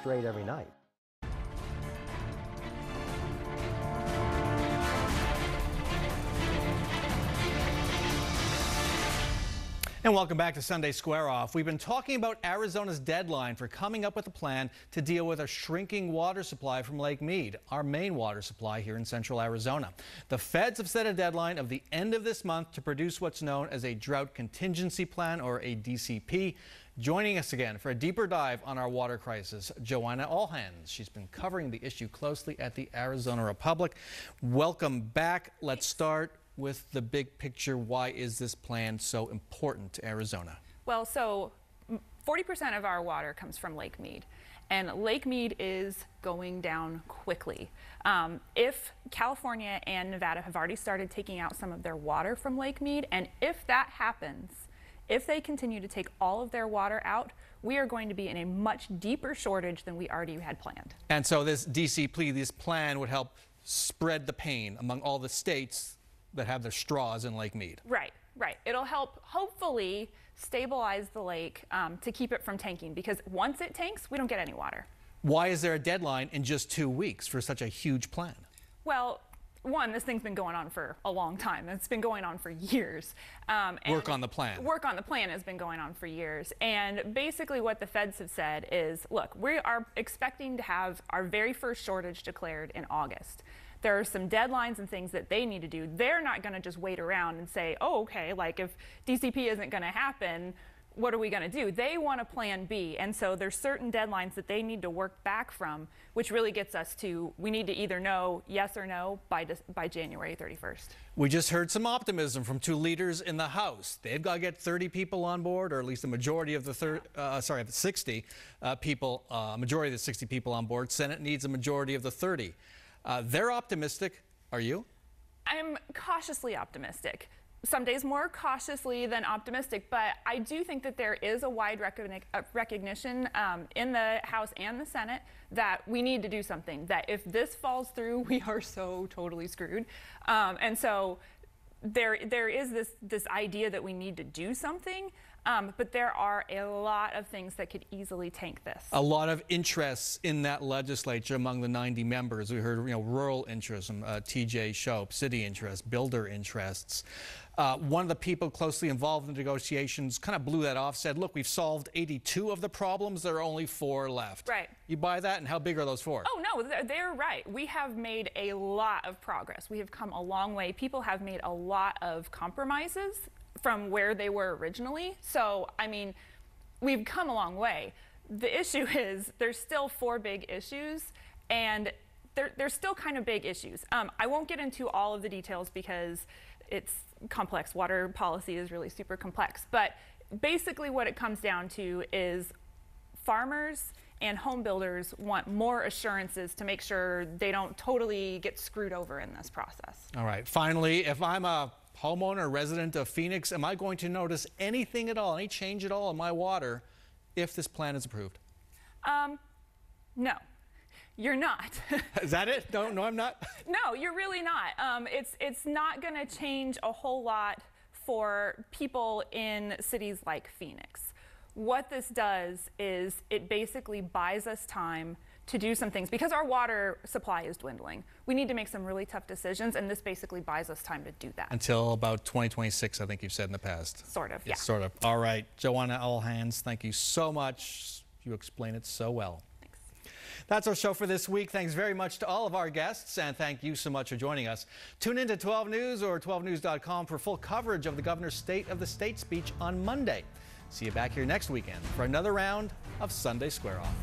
straight every night. And welcome back to Sunday Square Off. We've been talking about Arizona's deadline for coming up with a plan to deal with a shrinking water supply from Lake Mead, our main water supply here in central Arizona. The feds have set a deadline of the end of this month to produce what's known as a drought contingency plan, or a DCP. Joining us again for a deeper dive on our water crisis, Joanna Allhands. She's been covering the issue closely at the Arizona Republic. Welcome back. Let's start with the big picture. Why is this plan so important to Arizona? Well, so 40% of our water comes from Lake Mead, and Lake Mead is going down quickly. If California and Nevada have already started taking out some of their water from Lake Mead, and if that happens, if they continue to take all of their water out, we are going to be in a much deeper shortage than we already had planned. And so this DCP, this plan, would help spread the pain among all the states that have their straws in Lake Mead. Right. It'll help hopefully stabilize the lake to keep it from tanking, because once it tanks, we don't get any water. Why is there a deadline in just 2 weeks for such a huge plan? Well, one, this thing's been going on for a long time. It's been going on for years. Work on the plan. Work on the plan has been going on for years. And basically what the feds have said is, look, we are expecting to have our very first shortage declared in August. There are some deadlines and things that they need to do. They're not going to just wait around and say, oh, okay, like if DCP isn't going to happen, what are we going to do? They want a plan B. And so there's certain deadlines that they need to work back from, which really gets us to, we need to either know yes or no by January 31st. We just heard some optimism from two leaders in the House. They've got to get 30 people on board, or at least a majority of the 60 people, majority of the 60 people on board. Senate needs a majority of the 30. They're optimistic. Are you? I'm cautiously optimistic. Some days more cautiously than optimistic, but I do think that there is a wide recognition in the House and the Senate that we need to do something, that if this falls through, we are so totally screwed. And so there is this idea that we need to do something. But there are a lot of things that could easily tank this. A lot of interests in that legislature among the 90 members. We heard, rural interests from TJ Shope, city interests, builder interests. One of the people closely involved in the negotiations kind of blew that off, said, look, we've solved 82 of the problems. There are only 4 left. Right. You buy that? And how big are those 4? Oh, no, they're right. We have made a lot of progress. We have come a long way. People have made a lot of compromises from where they were originally. So, I mean, we've come a long way. The issue is there's still 4 big issues, and they're still kind of big issues. I won't get into all of the details because it's complex. Water policy is really super complex. But basically what it comes down to is farmers and home builders want more assurances to make sure they don't totally get screwed over in this process. All right. Finally, if I'm a homeowner, resident of Phoenix, am I going to notice anything at all, any change at all in my water if this plan is approved? No, you're not. Is that it? No, I'm not? No, you're really not. It's not going to change a whole lot for people in cities like Phoenix. What this does is it basically buys us time to do some things. Because our water supply is dwindling, we need to make some really tough decisions, and this basically buys us time to do that. Until about 2026, I think you've said in the past. Sort of, yeah. Sort of. All right, Joanna Allhands, thank you so much. You explain it so well. Thanks. That's our show for this week. Thanks very much to all of our guests, and thank you so much for joining us. Tune in to 12 News or 12news.com for full coverage of the governor's State of the State speech on Monday. See you back here next weekend for another round of Sunday Square Off.